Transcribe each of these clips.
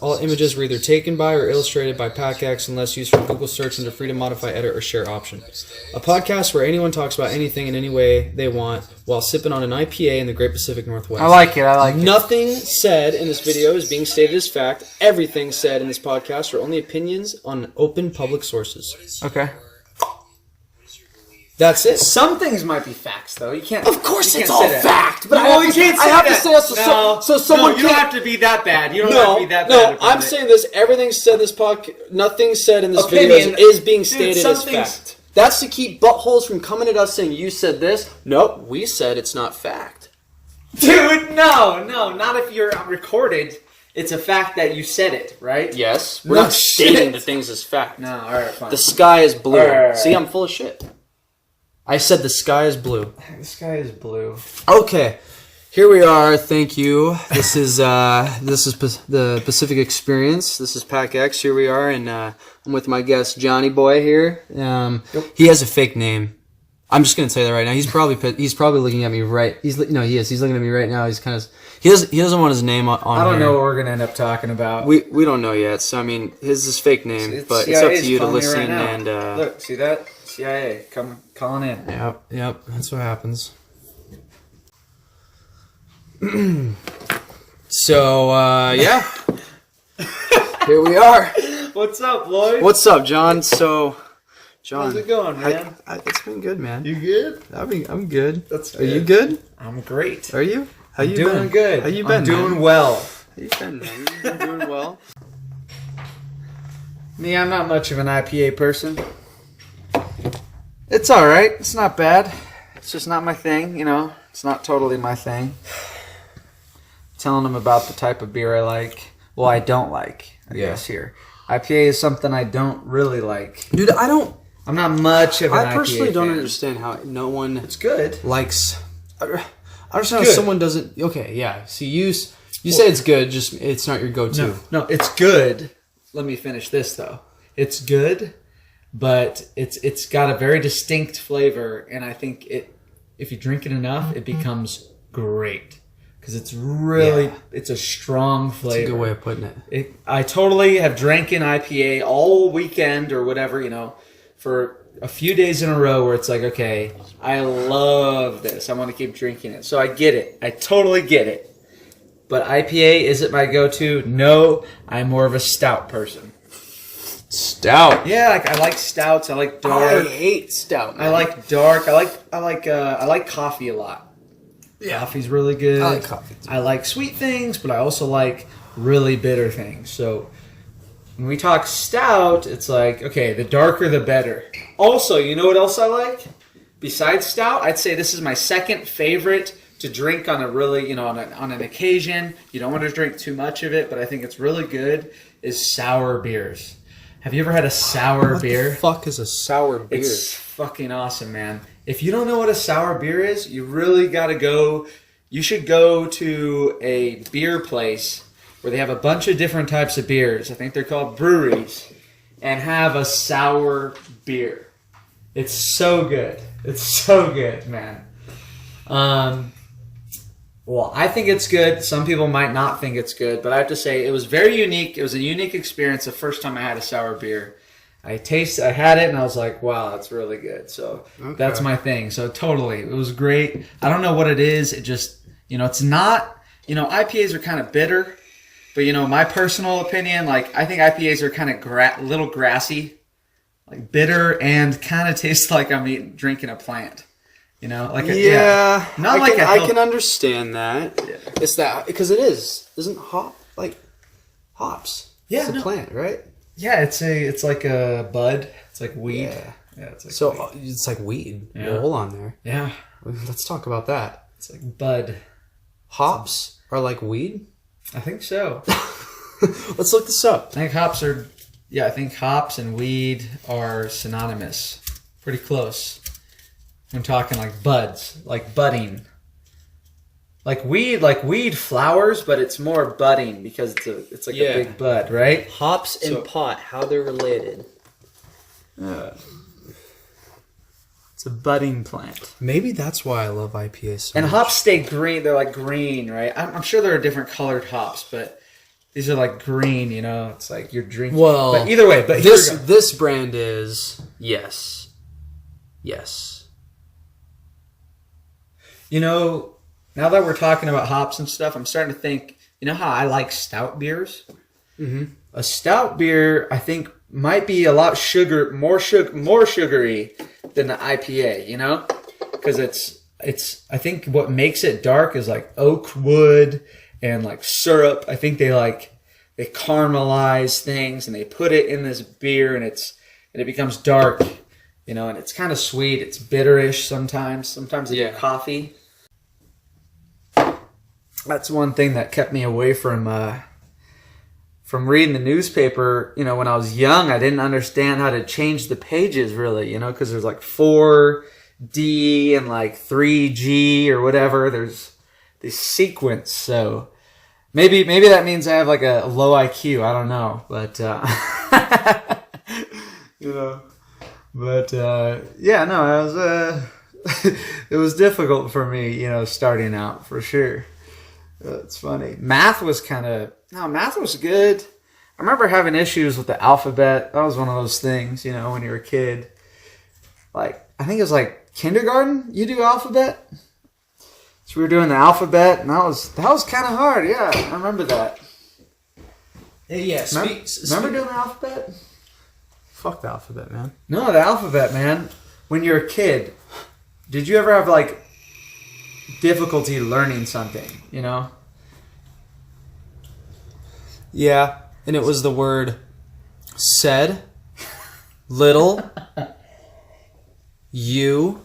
All images were either taken by or illustrated by PacX unless used from Google search under free to modify, edit, or share option. A podcast where anyone talks about anything in any way they want while sipping on an IPA in the Great Pacific Northwest. I like it. Nothing said in this video is being stated as fact. Everything said in this podcast are only opinions on open public sources. Okay. That's it. Some things might be facts, though. You can't. Of course, you it's can't all say that. fact. But No, you can't say I have that. to say that so someone you don't have to be that bad. You don't have to be that bad. No, about I'm it. saying this. Everything said in this podcast, nothing said in this Opinion. video is being stated some as things- fact. That's to keep buttholes from coming at us saying you said this. Nope, we said it's not fact. Dude, no, not if you're recorded. It's a fact that you said it, right? Yes, we're No not stating shit. the things as fact. No, all right, fine. The sky is blue. Alright. See, I'm full of shit. I said the sky is blue. The sky is blue. Okay, here we are. Thank you. This is the Pacific Xperience. This is PacX. Here we are, and I'm with my guest Johnny Boy here. He has a fake name. I'm just gonna say that right now. He's probably looking at me right. He is. He's looking at me right now. He's kind of he doesn't want his name on. I don't here. know what we're gonna end up talking about. We don't know yet. So I mean, his is fake name, but it's up to you to listen and. Look, see that? CIA, calling in. Yep. That's what happens. So yeah, here we are. What's up, Lloyd? What's up, John? So, John, How's it going, man? It's been good, man. You good? I'm good. That's Are you good? I'm great. Are you? How you Doing been? good. How you been? I'm doing man? well. How you been, man? You been doing well? Me, I'm not much of an IPA person. It's all right. It's not bad. It's just not my thing, you know. It's not totally my thing. Telling them about the type of beer I like. Well, I don't like, I guess, here. IPA is something I don't really like. Dude, I'm not much of an IPA I personally don't fan. understand how no one It's good. likes. I understand Good. how someone doesn't. Okay, yeah. See, you say it's good. Just it's not your go-to. No, it's good. Let me finish this, though. It's good, but it's got a very distinct flavor, and I think if you drink it enough, it becomes great. Because it's really, it's a strong flavor. That's a good way of putting it. I totally have drank an IPA all weekend or whatever, you know, for a few days in a row where it's like, okay, I love this. I want to keep drinking it. So I get it. I totally get it. But IPA, is it my go-to? No, I'm more of a stout person. Stout. Yeah, I like stouts. I like dark. I hate stout. Man. I like dark. I like coffee a lot. Yeah. Coffee's really good. I like coffee too. I like sweet things, but I also like really bitter things. So when we talk stout, it's like, okay, the darker the better. Also, you know what else I like? Besides stout, I'd say this is my second favorite to drink on a really, you know, on an occasion. You don't want to drink too much of it, but I think it's really good, is sour beers. Have you ever had a sour beer? What the fuck is a sour beer? It's fucking awesome, man. If you don't know what a sour beer is, you really got to go. You should go to a beer place where they have a bunch of different types of beers. I think they're called breweries. And have a sour beer. It's so good. It's so good, man. Well, I think it's good. Some people might not think it's good, but I have to say it was very unique. It was a unique experience the first time I had a sour beer. I had it and I was like, wow, that's really good. So That's my thing. So totally, it was great. I don't know what it is. It just, you know, it's not, you know, IPAs are kind of bitter, but you know, my personal opinion, like I think IPAs are kind of little grassy, like bitter and kind of tastes like I'm drinking a plant. You know, like I can understand that. Yeah. It's that because it isn't hops. Yeah, it's a plant, right? Yeah, it's like a bud. It's like weed. Yeah. It's like So weed. it's like weed. Yeah. Well, hold on there. Yeah, Let's talk about that. it's like bud. Hops are like weed. I think so. Let's look this up. I think hops and weed are synonymous. Pretty close. I'm talking like buds, like budding. Like weed flowers, but it's more budding because it's like a big bud, right? Hops and pot, how they're related. It's a budding plant. Maybe that's why I love IPAs so And much. hops stay green. They're like green, right? I'm sure there are different colored hops, but These are like green, you know. It's like you're drinking. Well, but either way, but this brand is yes. You know, now that we're talking about hops and stuff, I'm starting to think. You know how I like stout beers? Mm-hmm. A stout beer, I think, might be a lot more sugary than the IPA. You know, because it's. I think what makes it dark is like oak wood and like syrup. I think they caramelize things and they put it in this beer and it becomes dark, you know, and it's kind of sweet. It's bitterish sometimes. Sometimes they do coffee. That's one thing that kept me away from reading the newspaper. You know, when I was young, I didn't understand how to change the pages really, you know, because there's like 4D and like 3G or whatever. There's this sequence. So maybe that means I have like a low IQ. I don't know. But, you know, but, yeah, no, I was, it was difficult for me, you know, starting out for sure. It's funny. Math was good. I remember having issues with the alphabet. That was one of those things, you know, when you're a kid. Like, I think it was like kindergarten. You do alphabet? So we were doing the alphabet, and that was kind of hard. Yeah, I remember that. Yeah. Remember doing the alphabet? Fuck the alphabet, man. No, the alphabet, man. When you're a kid, did you ever have like difficulty learning something? You know? Yeah, and it was the word said, little, you.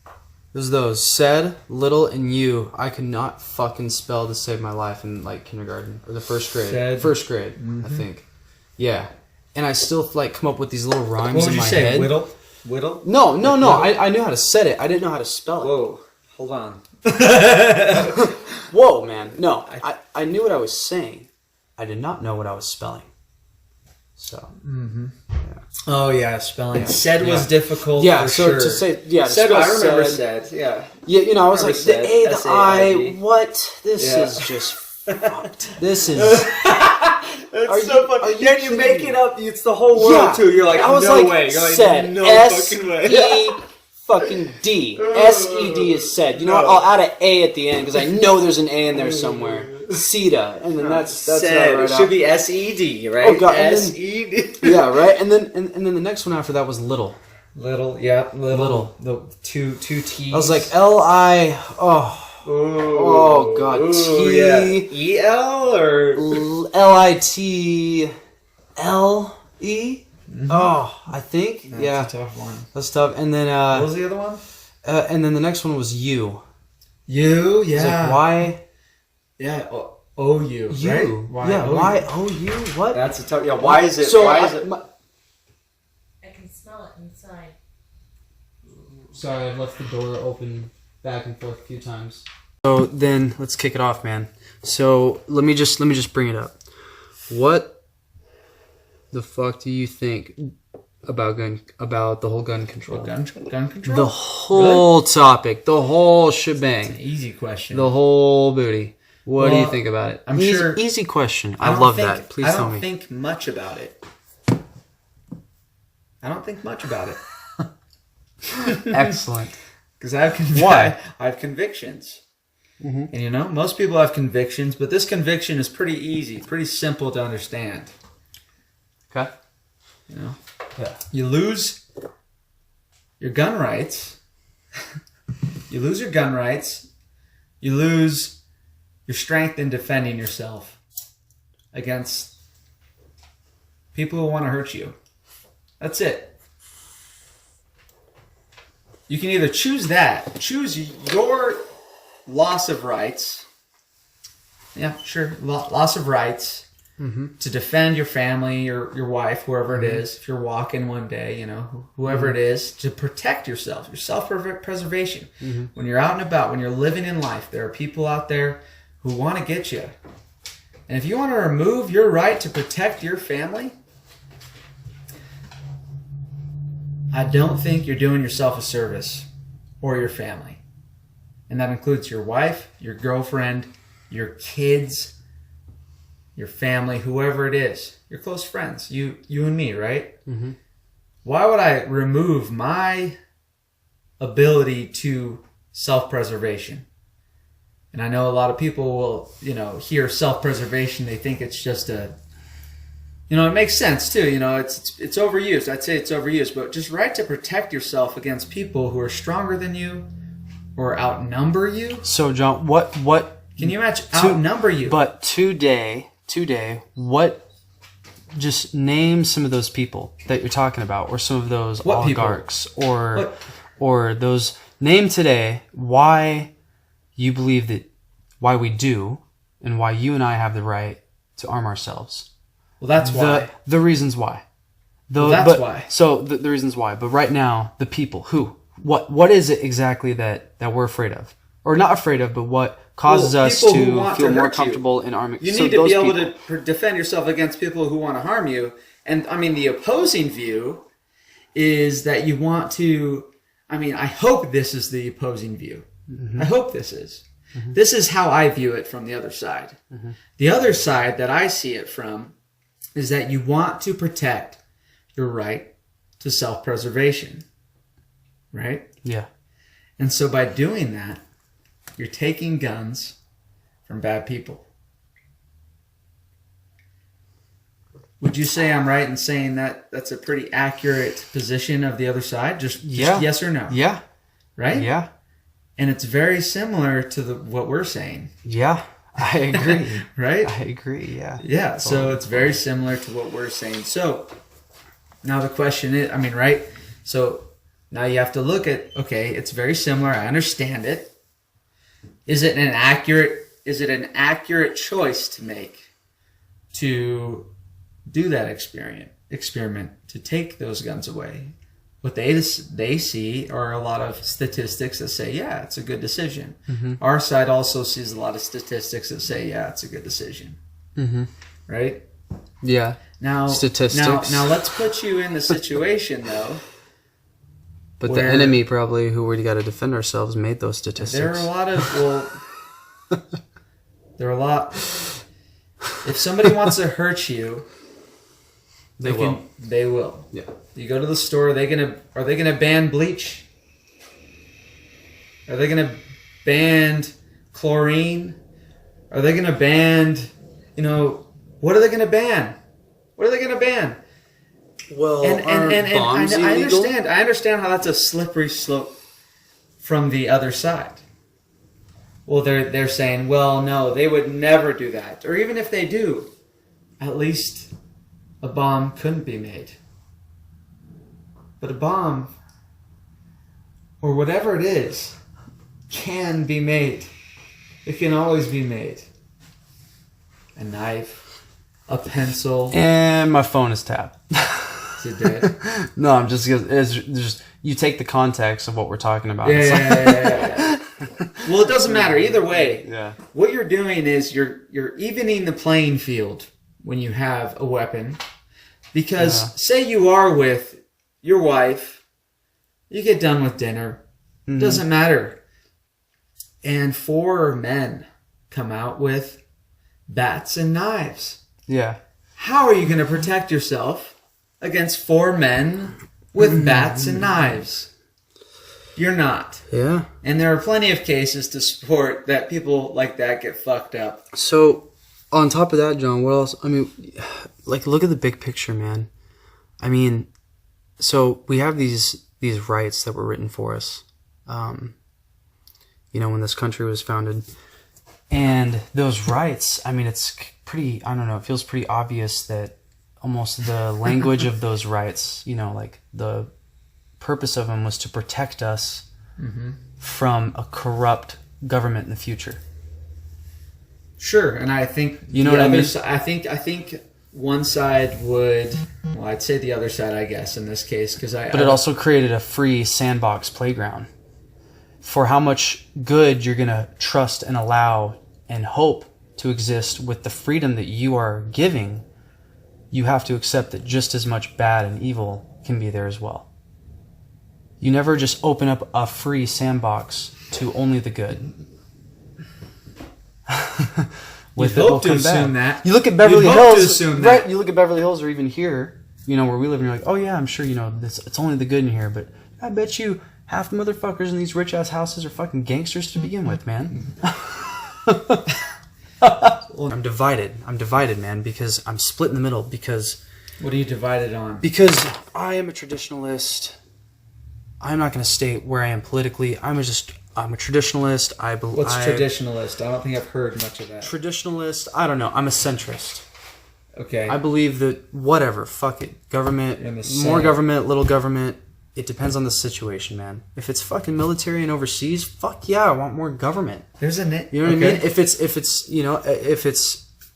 It was those said, little, and you. I could not fucking spell to save my life in like kindergarten or the first grade. First grade, I think. Yeah, and I still like come up with these little rhymes in my head. What would you say? Whittle? No. I knew how to set it. I didn't know how to spell it. Whoa, hold on. Whoa, man. No, I knew what I was saying. I did not know what I was spelling. So. Mm-hmm. Yeah. Oh yeah, spelling. Yeah. Said was difficult. Yeah, for so sure. to say, yeah, said. I remember said. Yeah. Yeah, you know, I was like said, the A, the S-A-I-D. I. What? This is just fucked. This is. That's so funny. Yeah, you make it up. It's the whole world too. You're like, I was no like, way. You're like, said. no fucking way. Fucking D. S-E-D is said. You know what? I'll add an A at the end because I know there's an A in there somewhere. CETA. And then that's said. Right it should be S-E-D, right? Oh, God. S-E-D. Yeah, right? And then the next one after that was little. Little, yeah. Little. The two T's. I was like, L-I... Oh, God. Ooh, T... yeah. E-L or... L-I-T... L-E? Mm-hmm. Oh, I think. That's a tough one. That's tough. And then... what was the other one? And then the next one was U. U, yeah. It's like, why... Yeah, O-U, U. right? Why O-U? What? That's a tough... Yeah, why is it... So why is it... I can smell it inside. Sorry, I've left the door open back and forth a few times. So then, let's kick it off, man. So let me just bring it up. What the fuck do you think about the whole gun control? Gun control? The whole topic, the whole shebang. It's an easy question. The whole booty. What do you think about it? I'm sure... Easy question. I love that. Please tell me. I don't think much about it. I don't think much about it. Excellent. Because I have convictions. Mm-hmm. And you know, most people have convictions, but this conviction is pretty easy, pretty simple to understand. Okay. You know? Yeah. You lose your gun rights. You lose your gun rights. You lose your strength in defending yourself against people who want to hurt you. That's it. You can either choose your loss of rights. Yeah, sure. Loss of rights to defend your family, your wife, whoever it is. If you're walking one day, you know, whoever it is, to protect yourself, your self-preservation. When you're out and about, when you're living in life, there are people out there who want to get you. And if you want to remove your right to protect your family, I don't think you're doing yourself a service or your family. And that includes your wife, your girlfriend, your kids, your family, whoever it is, your close friends, you and me, right? Mm-hmm. Why would I remove my ability to self-preservation? And I know a lot of people will, hear self-preservation, they think it's just it makes sense too. It's overused. I'd say it's overused, but just right to protect yourself against people who are stronger than you or outnumber you. So, John, what Can you imagine outnumber you? But today, what? Just name some of those people that you're talking about, or some of those oligarchs, or those. Name today why you believe that, why we do, and why you and I have the right to arm ourselves. Well, that's why. The reasons why. Why. So the reasons why. But right now, the people who. What is it exactly that we're afraid of? Or not afraid of, but what causes us to feel more comfortable in arming? You need to be able to defend yourself against people who want to harm you. And, I mean, the opposing view is that you want to... I mean, I hope this is the opposing view. Mm-hmm. I hope this is. Mm-hmm. This is how I view it from the other side. Mm-hmm. The other side that I see it from is that you want to protect your right to self-preservation. Right? Yeah. And so by doing that, you're taking guns from bad people. Would you say I'm right in saying that that's a pretty accurate position of the other side? Just yes or no? Yeah. Right? Yeah. And it's very similar to what we're saying. Yeah, I agree. Right? I agree, yeah. Yeah, so it's very similar to what we're saying. So now the question is, right? So now you have to look at, okay, it's very similar. I understand it. Is it an accurate choice to make to do that experiment to take those guns away? What they see are a lot of statistics that say, yeah, it's a good decision. Mm-hmm. Our side also sees a lot of statistics that say, yeah, it's a good decision. Mm-hmm. Right? Yeah. Now, statistics. Now let's put you in the situation, though. But the enemy probably, who we got to defend ourselves, made those statistics. There are a lot of, if somebody wants to hurt you, they will. Yeah. You go to the store, are they gonna ban bleach? Are they gonna ban chlorine? Are they gonna ban, what are they gonna ban? What are they gonna ban? Well, bombs illegal? I understand how that's a slippery slope from the other side. Well, they're saying, well, no, they would never do that. Or even if they do, at least a bomb couldn't be made. But a bomb, or whatever it is, can be made. It can always be made. A knife, a pencil. And my phone is tapped. Is it dead? No, I'm just you take the context of what we're talking about. Yeah. Well, it doesn't matter either way. Yeah. What you're doing is you're evening the playing field when you have a weapon, because say you are with your wife, you get done with dinner, doesn't matter, and 4 men come out with bats and knives. Yeah. How are you going to protect yourself against 4 men with bats and knives? You're not. Yeah. And there are plenty of cases to support that people like that get fucked up. So, on top of that, John, what else? Look at the big picture, man. So we have these rights that were written for us, when this country was founded. And those rights, it's pretty, it feels pretty obvious that almost the language of those rights, the purpose of them was to protect us from a corrupt government in the future. Sure, and I think I think one side would, I'd say the other side, I guess, in this case, but it also created a free sandbox playground for how much good you're gonna trust and allow and hope to exist with the freedom that you are giving. You have to accept that just as much bad and evil can be there as well. You never just open up a free sandbox to only the good. with You'd it will hope to come assume back. that. You look at Beverly You'd hope to Hills, assume right? that. You look at Beverly Hills, or even here, where we live, and you're like, oh yeah, I'm sure it's only the good in here, but I bet you half the motherfuckers in these rich ass houses are fucking gangsters to begin with, man. I'm divided, man, because I'm split in the middle. Because What are you divided on? Because I am a traditionalist. I'm not going to state where I am politically. I'm a traditionalist. What's traditionalist? I don't think I've heard much of that. Traditionalist. I don't know. I'm a centrist. Okay. I believe that whatever, fuck it. Government, more government, little government. It depends on the situation, man. If it's fucking military and overseas, fuck yeah, I want more government. There's a You know what I mean? If it's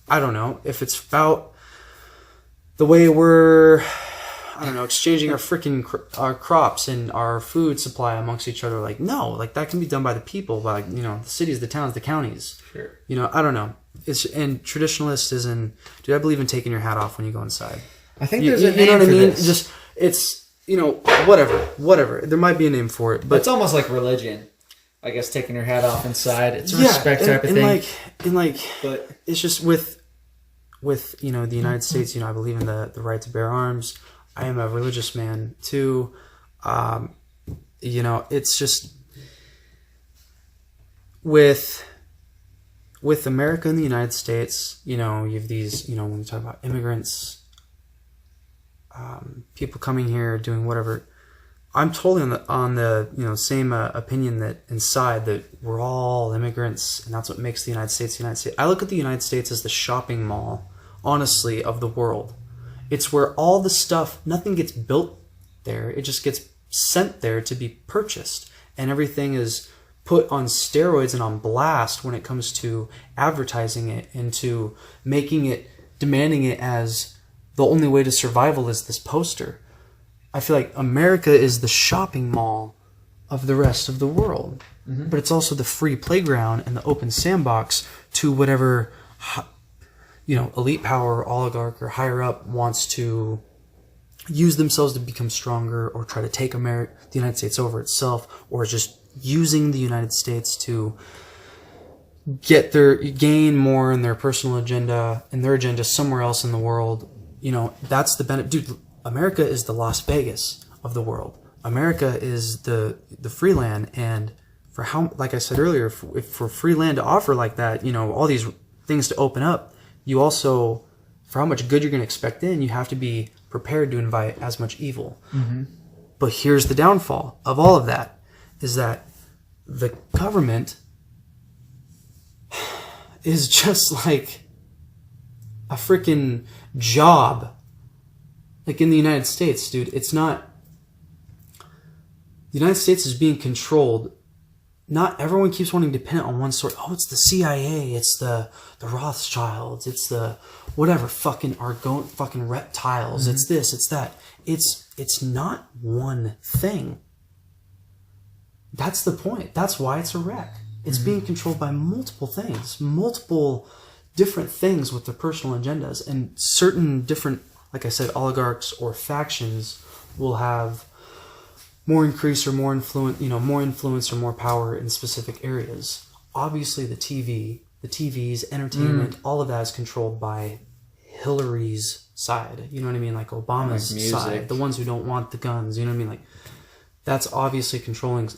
I don't know, if it's about the way we're, I don't know, exchanging our crops and our food supply amongst each other, like, no, like that can be done by the people, by the cities, the towns, the counties. Sure. I don't know. And traditionalist is in, dude, I believe in taking your hat off when you go inside. I think there's a name you know what for I mean? this. Just, it's, whatever. There might be a name for it, but it's almost like religion. I guess taking your hat off inside. It's a respect type of thing. But it's just with the United States. I believe in the right to bear arms. I am a religious man too. It's just with America and the United States. You have these. When you talk about immigrants. People coming here doing whatever. I'm totally on the same opinion that inside that we're all immigrants and that's what makes the United States the United States. I look at the United States as the shopping mall, honestly, of the world. It's where all the stuff, nothing gets built there. It just gets sent there to be purchased, and everything is put on steroids and on blast when it comes to advertising it and to demanding it as the only way to survival is this poster. I feel like America is the shopping mall of the rest of the world. Mm-hmm. But it's also the free playground and the open sandbox to whatever, elite power, oligarch, or higher up wants to use themselves to become stronger or try to take the United States over itself, or just using the United States to gain more in their personal agenda and their agenda somewhere else in the world. That's the benefit. Dude, America is the Las Vegas of the world. America is the free land, and for how, like I said earlier, if for free land to offer like that, all these things to open up, you also, for how much good you're going to expect in, you have to be prepared to invite as much evil. Mm-hmm. But here's the downfall of all of that, is that the government is just like a freaking job. Like in the United States, dude, it's not. The United States is being controlled. Not everyone keeps wanting to pin it on one sort. Oh, it's the CIA, it's the Rothschilds, it's the whatever fucking reptiles. Mm-hmm. It's this, it's that. It's not one thing. That's the point. That's why it's a wreck. It's being controlled by multiple things, multiple different things with their personal agendas, and certain different, like I said, oligarchs or factions will have more increase or more influence or more power in specific areas. Obviously, the TVs, entertainment, all of that is controlled by Hillary's side. You know what I mean? Like Obama's side, the ones who don't want the guns. You know what I mean? Like that's obviously controlling.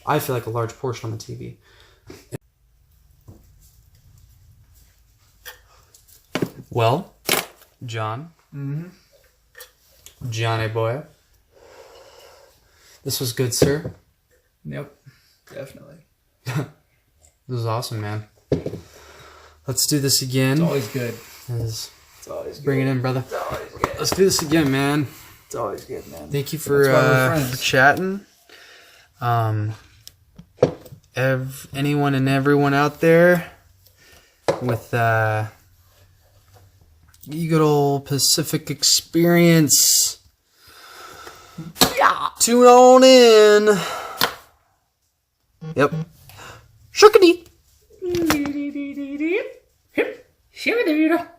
I feel like a large portion on the TV. Well, John. Mm-hmm. Johnny boy. This was good, sir. Yep, definitely. This was awesome, man. Let's do this again. It's always good. It's always good. Bring it in, brother. It's always good. Let's do this again, man. It's always good, man. Thank you for chatting. Anyone and everyone out there with good old Pacific Experience. Yeah. Tune on in. Yep. Shookity. Hip, shibba